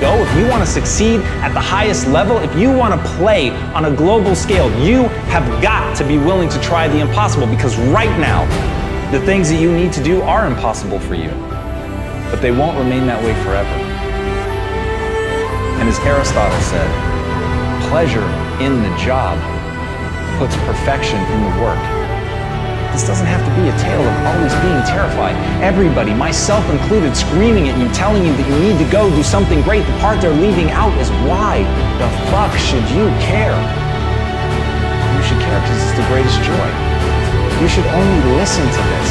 go, if you want to succeed at the highest level, if you want to play on a global scale, you have got to be willing to try the impossible, because right now, the things that you need to do are impossible for you, but they won't remain that way forever. And as Aristotle said, pleasure in the job puts perfection in the work. This doesn't have to be a tale of always being terrified. Everybody, myself included, screaming at you, telling you that you need to go do something great. The part they're leaving out is, why the fuck should you care? You should care because it's the greatest joy. You should only listen to this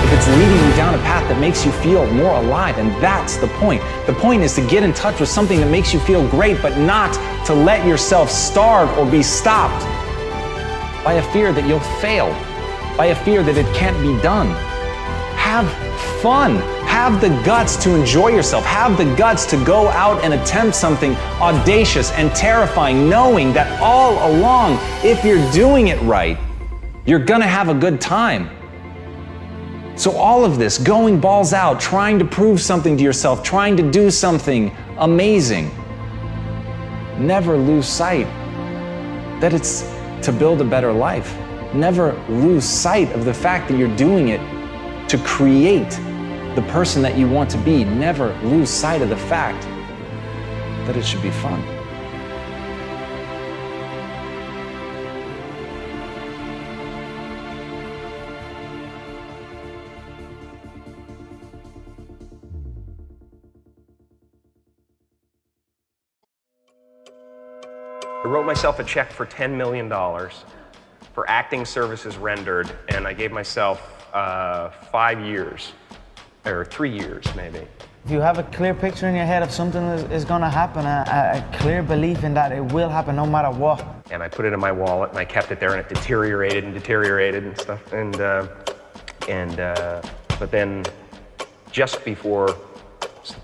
if it's leading you down a path that makes you feel more alive, and that's the point. The point is to get in touch with something that makes you feel great, but not to let yourself starve or be stopped by a fear that you'll fail, by a fear that it can't be done. Have fun. Have the guts to enjoy yourself. Have the guts to go out and attempt something audacious and terrifying, knowing that all along, if you're doing it right, you're gonna have a good time. So all of this, going balls out, trying to prove something to yourself, trying to do something amazing, never lose sight that it's to build a better life. Never lose sight of the fact that you're doing it to create the person that you want to be. Never lose sight of the fact that it should be fun. I wrote myself a check for $10 million for acting services rendered, and I gave myself 5 years, or 3 years maybe. If you have a clear picture in your head of something is gonna happen, a clear belief in that it will happen no matter what. And I put it in my wallet and I kept it there, and it deteriorated and stuff. But then just before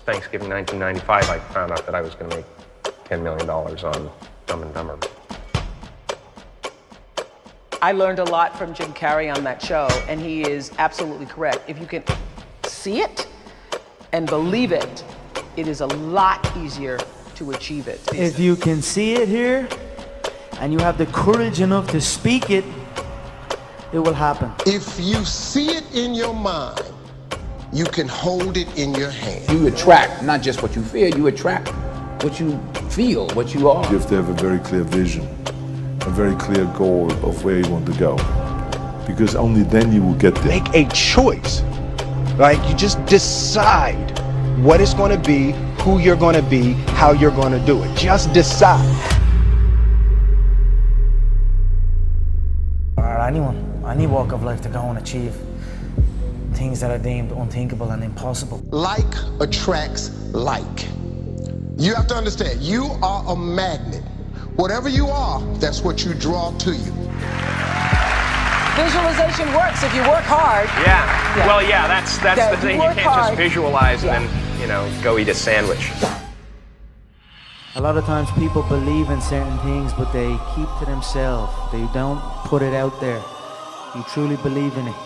Thanksgiving 1995, I found out that I was gonna make $10 million on Dumb and Dumber. I learned a lot from Jim Carrey on that show, and he is absolutely correct. If you can see it and believe it, it is a lot easier to achieve it. If you can see it here, and you have the courage enough to speak it, it will happen. If you see it in your mind, you can hold it in your hand. You attract not just what you feel, you attract what you feel, what you are. You have to have a very clear vision, a very clear goal of where you want to go, because only then you will get there. Make a choice. Like, you just decide what it's going to be, who you're going to be, how you're going to do it. Just decide. Anyone, any walk of life, to go and achieve things that are deemed unthinkable and impossible. Like attracts like. You have to understand, you are a magnet. Whatever you are, that's what you draw to you. Visualization works if you work hard. Yeah. Well, yeah, that's the thing. You can't just visualize and then, go eat a sandwich. A lot of times people believe in certain things, but they keep to themselves. They don't put it out there. You truly believe in it,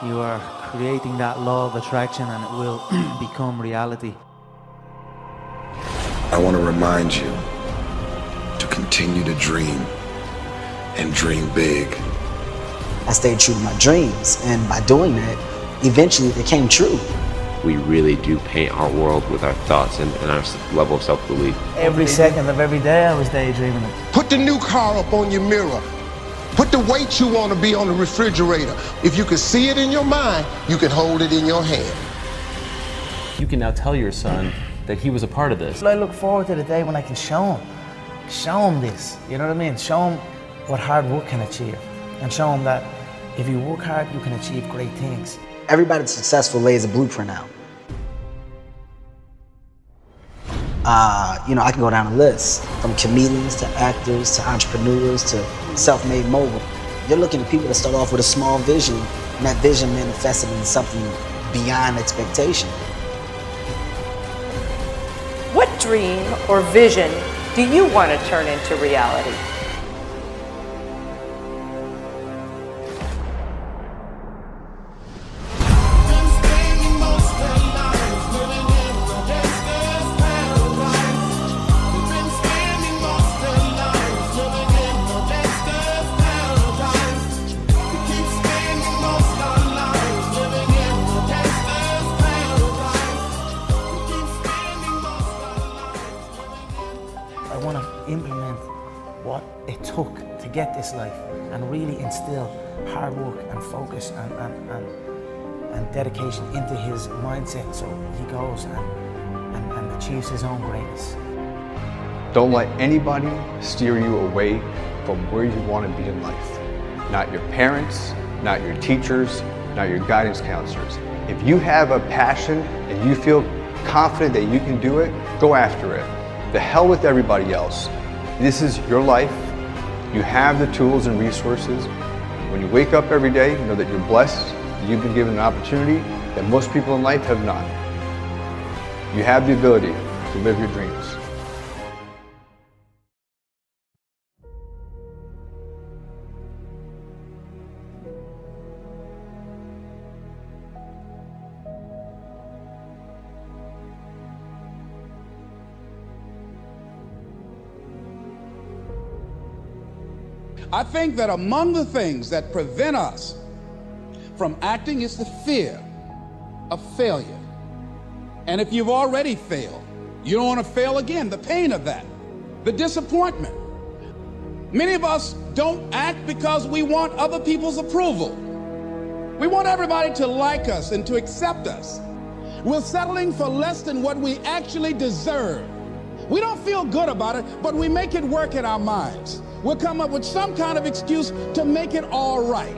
you are creating that law of attraction, and it will become reality. I want to remind you to continue to dream and dream big. I stayed true to my dreams, and by doing that, eventually they came true. We really do paint our world with our thoughts and our level of self-belief. Every second of every day I was daydreaming it. Put the new car up on your mirror. Put the weight you want to be on the refrigerator. If you can see it in your mind, you can hold it in your hand. You can now tell your son that he was a part of this. I look forward to the day when I can show him this, you know what I mean? Show him what hard work can achieve, and show him that if you work hard, you can achieve great things. Everybody that's successful lays a blueprint out. I can go down a list, from comedians to actors to entrepreneurs to self-made mogul. You're looking at people that start off with a small vision, and that vision manifested into something beyond expectation. What dream or vision do you want to turn into reality? want to implement what it took to get this life and really instill hard work and focus and dedication into his mindset so he goes and achieves his own greatness. Don't let anybody steer you away from where you want to be in life. Not your parents, not your teachers, not your guidance counselors. If you have a passion and you feel confident that you can do it, go after it. The hell with everybody else. This is your life. You have the tools and resources. When you wake up every day, know that you're blessed, that you've been given an opportunity that most people in life have not. You have the ability to live your dreams. I think that among the things that prevent us from acting is the fear of failure. And if you've already failed, you don't want to fail again. The pain of that, the disappointment. Many of us don't act because we want other people's approval. We want everybody to like us and to accept us. We're settling for less than what we actually deserve. We don't feel good about it, but we make it work in our minds. We'll come up with some kind of excuse to make it all right.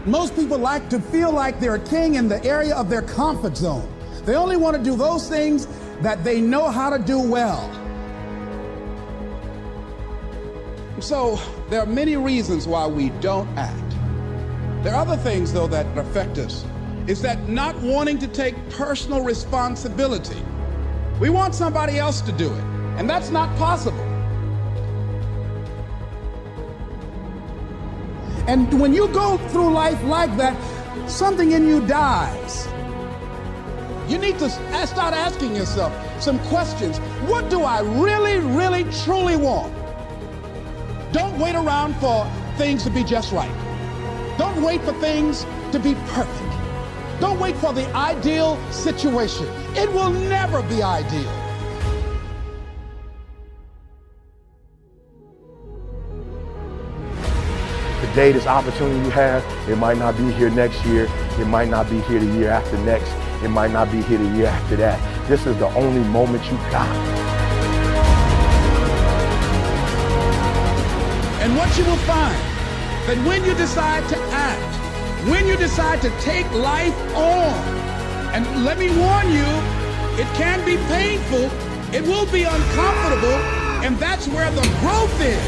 Most people like to feel like they're a king in the area of their comfort zone. They only want to do those things that they know how to do well. So there are many reasons why we don't act. There are other things, though, that affect us. Is that not wanting to take personal responsibility. We want somebody else to do it, and that's not possible. And when you go through life like that, something in you dies. You need to start asking yourself some questions. What do I really, really, truly want? Don't wait around for things to be just right. Don't wait for things to be perfect. Don't wait for the ideal situation. It will never be ideal. Today, this opportunity you have, it might not be here next year. It might not be here the year after next. It might not be here the year after that. This is the only moment you got. And what you will find, that when you decide to act, when you decide to take life on, and let me warn you, it can be painful, it will be uncomfortable, and that's where the growth is.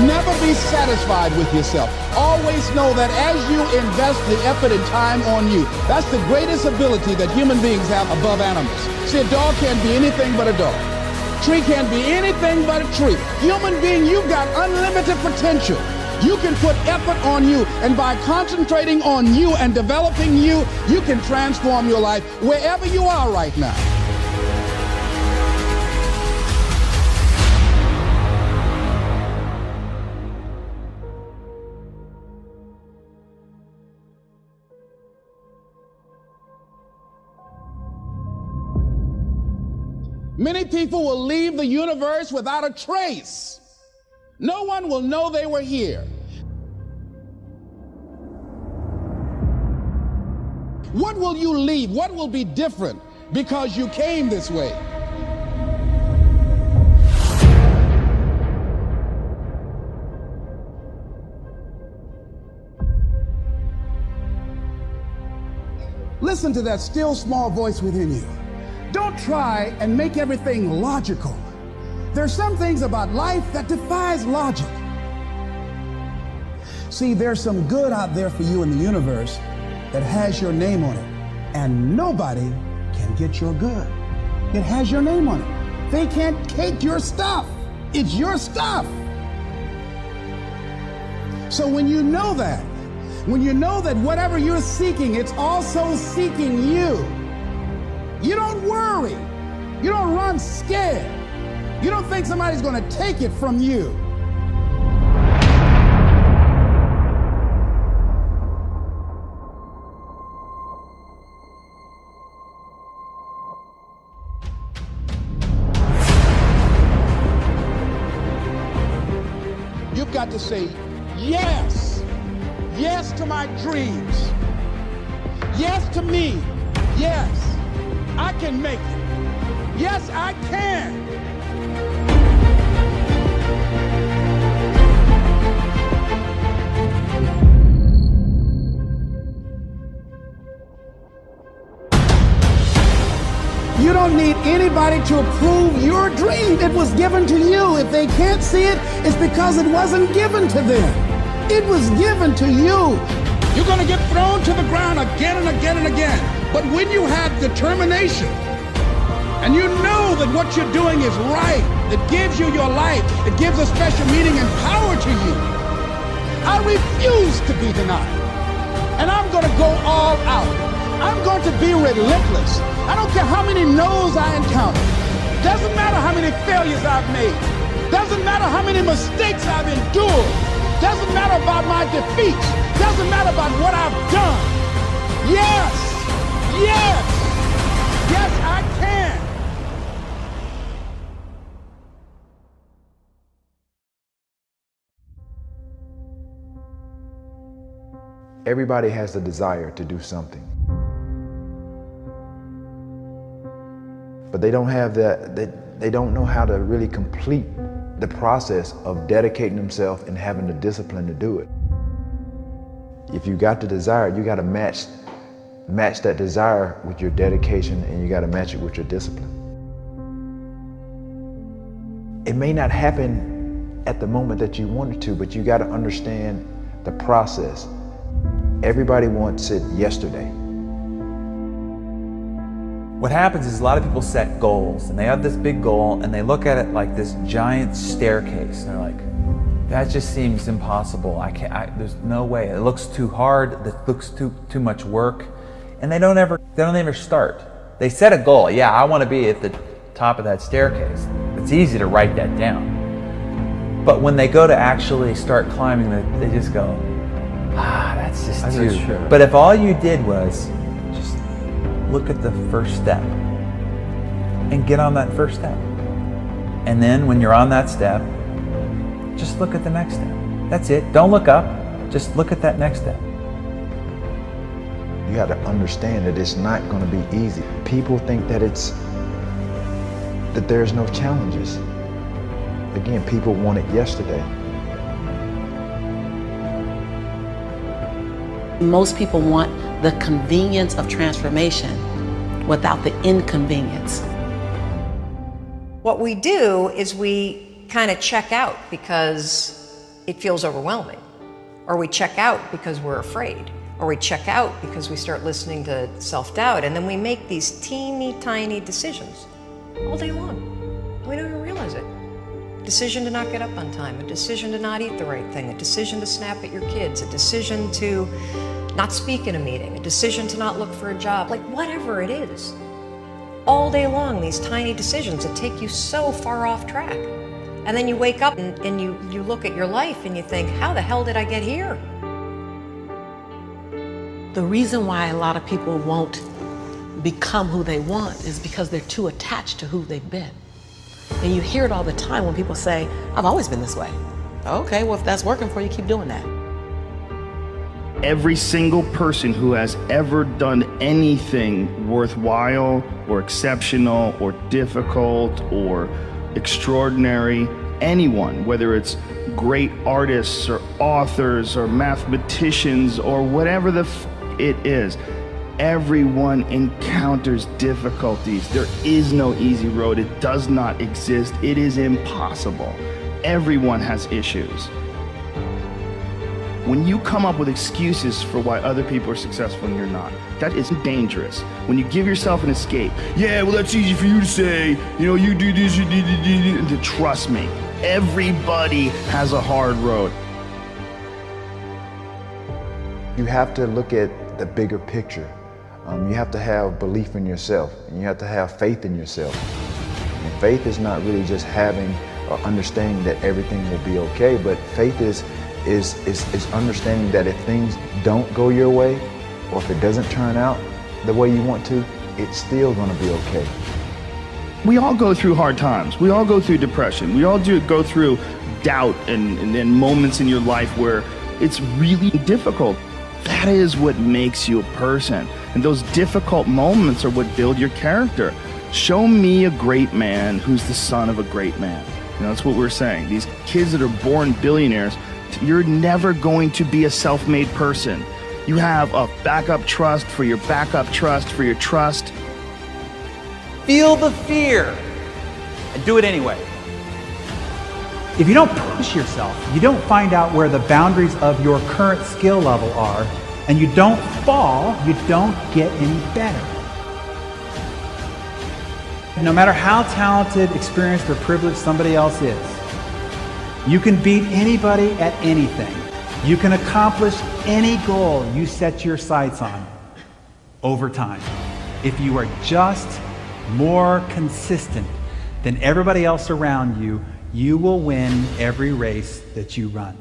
Never be satisfied with yourself. Always know that as you invest the effort and time on you, that's the greatest ability that human beings have above animals. See, a dog can't be anything but a dog. Tree can't be anything but a tree. Human being, you've got unlimited potential. You can put effort on you, and by concentrating on you and developing you, you can transform your life wherever you are right now. Many people will leave the universe without a trace. No one will know they were here. What will you leave? What will be different because you came this way? Listen to that still small voice within you. Don't try and make everything logical. There's some things about life that defies logic. See, there's some good out there for you in the universe that has your name on it, and nobody can get your good. It has your name on it. They can't take your stuff. It's your stuff. So when you know that whatever you're seeking, it's also seeking you. You don't worry. You don't run scared. You don't think somebody's going to take it from you. You've got to say yes. Yes to my dreams. Yes to me. Yes, I can make it. Yes, I can. You don't need anybody to approve your dream. It was given to you. If they can't see it, it's because it wasn't given to them. It was given to you. You're going to get thrown to the ground again and again and again. But when you have determination, and you know that what you're doing is right, it gives you your life, it gives a special meaning and power to you. I refuse to be denied. And I'm going to go all out. I'm going to be relentless. I don't care how many no's I encounter. Doesn't matter how many failures I've made. Doesn't matter how many mistakes I've endured. Doesn't matter about my defeats. Doesn't matter about what I've done. Yes, yes, yes, I can. Everybody has the desire to do something. But they don't have that, they don't know how to really complete the process of dedicating themselves and having the discipline to do it. If you got the desire, you got to match that desire with your dedication, and you got to match it with your discipline. It may not happen at the moment that you want it to, but you got to understand the process. Everybody wants it yesterday. What happens is a lot of people set goals, and they have this big goal, and they look at it like this giant staircase. And they're like, that just seems impossible. There's no way. It looks too hard. It looks too much work. And they don't ever start. They set a goal. Yeah, I want to be at the top of that staircase. It's easy to write that down. But when they go to actually start climbing, they just go, that's just too. Sure. But if all you did was just look at the first step and get on that first step. And then when you're on that step, just look at the next step. That's it. Don't look up. Just look at that next step. You got to understand that it's not going to be easy. People think that there's no challenges. Again, people want it yesterday. Most people want the convenience of transformation without the inconvenience. What we do is we kind of check out because it feels overwhelming, or we check out because we're afraid, or we check out because we start listening to self-doubt, and then we make these teeny tiny decisions all day long. We don't even realize it. A decision to not get up on time, a decision to not eat the right thing, a decision to snap at your kids, a decision to not speak in a meeting, a decision to not look for a job, like whatever it is. All day long, these tiny decisions that take you so far off track. And then you wake up and you look at your life and you think, how the hell did I get here? The reason why a lot of people won't become who they want is because they're too attached to who they've been. And you hear it all the time when people say, I've always been this way. Okay, well, if that's working for you, keep doing that. Every single person who has ever done anything worthwhile or exceptional or difficult or extraordinary, anyone, whether it's great artists or authors or mathematicians or whatever it is, everyone encounters difficulties. There is no easy road. It does not exist. It is impossible. Everyone has issues. When you come up with excuses for why other people are successful and you're not, that is dangerous. When you give yourself an escape, yeah, well, that's easy for you to say, you know, you do this, you do. Trust me, everybody has a hard road. You have to look at the bigger picture. You have to have belief in yourself, and you have to have faith in yourself. And Faith is not really just having or understanding that everything will be okay, but faith is understanding that if things don't go your way, or if it doesn't turn out the way you want to, it's still gonna be okay. We all go through hard times. We all go through depression. We all go through doubt and moments in your life where it's really difficult. That is what makes you a person. And those difficult moments are what build your character. Show me a great man who's the son of a great man. You know, that's what we're saying. These kids that are born billionaires, you're never going to be a self-made person. You have a backup trust for your backup trust for your trust. Feel the fear and do it anyway. If you don't push yourself, you don't find out where the boundaries of your current skill level are, and you don't fall, you don't get any better. No matter how talented, experienced, or privileged somebody else is, you can beat anybody at anything. You can accomplish any goal you set your sights on over time. If you are just more consistent than everybody else around you, you will win every race that you run.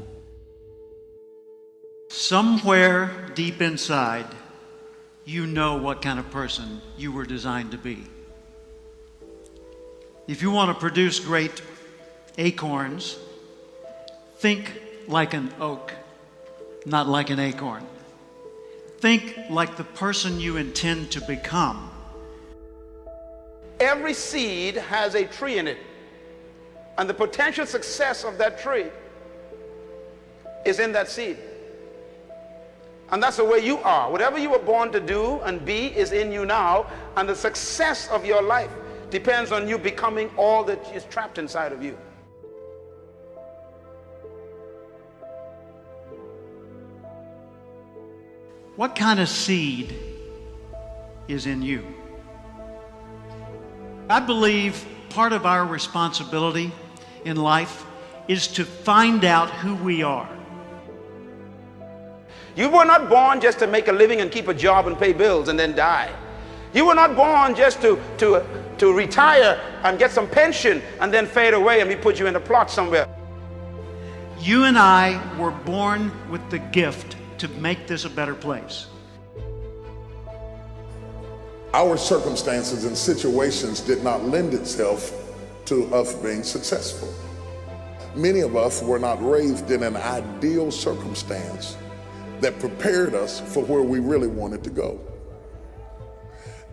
Somewhere deep inside, you know what kind of person you were designed to be. If you want to produce great acorns, think like an oak, not like an acorn. Think like the person you intend to become. Every seed has a tree in it, and the potential success of that tree is in that seed. And that's the way you are. Whatever you were born to do and be is in you now, and the success of your life depends on you becoming all that is trapped inside of you. What kind of seed is in you? I believe part of our responsibility in life is to find out who we are. You were not born just to make a living and keep a job and pay bills and then die. You were not born just to retire and get some pension and then fade away and we put you in a plot somewhere. You and I were born with the gift to make this a better place. Our circumstances and situations did not lend itself to us being successful. Many of us were not raised in an ideal circumstance that prepared us for where we really wanted to go.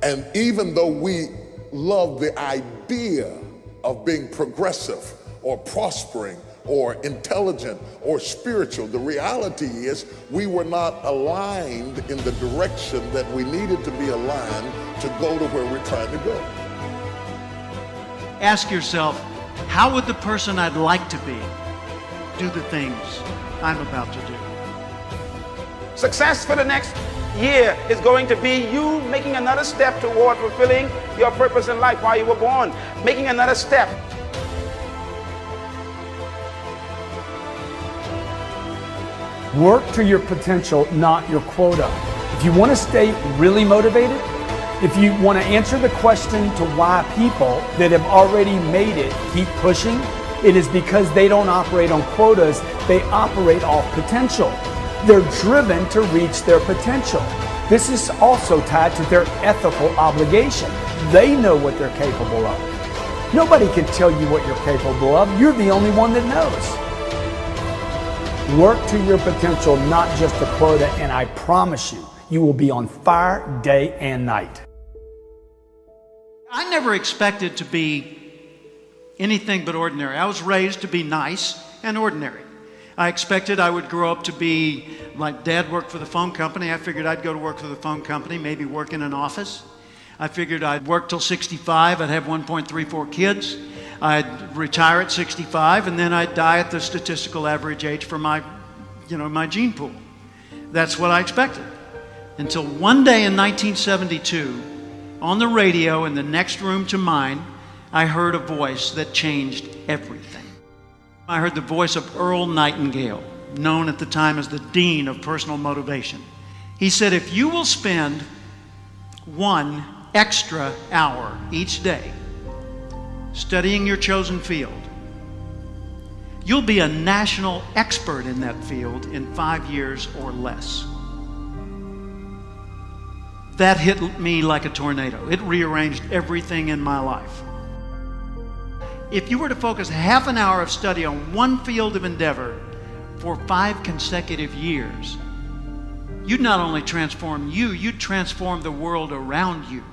And even though we love the idea of being progressive or prospering or intelligent or spiritual, the reality is we were not aligned in the direction that we needed to be aligned to go to where we're trying to go. Ask yourself, how would the person I'd like to be do the things I'm about to do? Success for the next year is going to be you making another step toward fulfilling your purpose in life while you were born. Making another step. Work to your potential, not your quota. If you want to stay really motivated, if you want to answer the question to why people that have already made it keep pushing, it is because they don't operate on quotas, they operate off potential. They're driven to reach their potential. This is also tied to their ethical obligation. They know what they're capable of. Nobody can tell you what you're capable of. You're the only one that knows. Work to your potential, not just a quota, and I promise you, you will be on fire day and night. I never expected to be anything but ordinary. I was raised to be nice and ordinary. I expected I would grow up to be like Dad worked for the phone company. I figured I'd go to work for the phone company, maybe work in an office. I figured I'd work till 65. I'd have 1.34 kids. I'd retire at 65, and then I'd die at the statistical average age for my gene pool. That's what I expected. Until one day in 1972, on the radio in the next room to mine, I heard a voice that changed everything. I heard the voice of Earl Nightingale, known at the time as the Dean of Personal Motivation. He said, if you will spend 1 extra hour each day studying your chosen field, you'll be a national expert in that field in 5 years or less. That hit me like a tornado. It rearranged everything in my life. If you were to focus half an hour of study on one field of endeavor for 5 consecutive years, you'd not only transform you, you'd transform the world around you.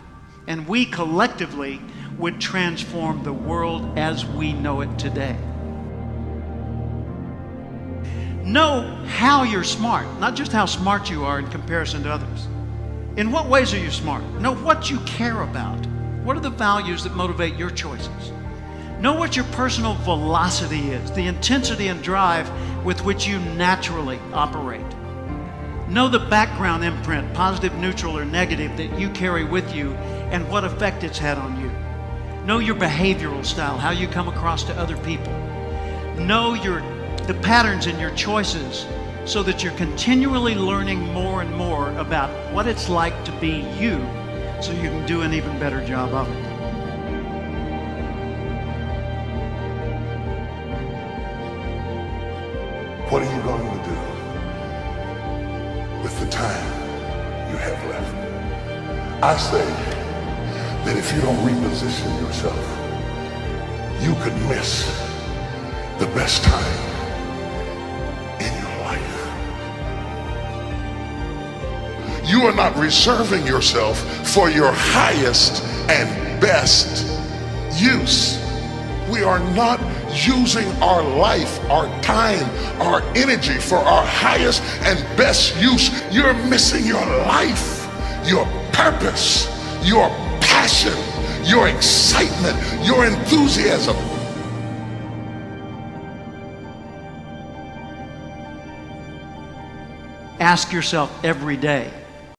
And we collectively would transform the world as we know it today. Know how you're smart, not just how smart you are in comparison to others. In what ways are you smart? Know what you care about. What are the values that motivate your choices? Know what your personal velocity is, the intensity and drive with which you naturally operate. Know the background imprint, positive, neutral, or negative, that you carry with you and what effect it's had on you. Know your behavioral style, how you come across to other people. Know the patterns in your choices so that you're continually learning more and more about what it's like to be you so you can do an even better job of it. What are you going to do with the time you have left? I say that if you don't reposition yourself, you could miss the best time in your life. You are not reserving yourself for your highest and best use. We are not using our life, our time, our energy for our highest and best use. You're missing your life, your purpose, your passion, your excitement, your enthusiasm. Ask yourself every day,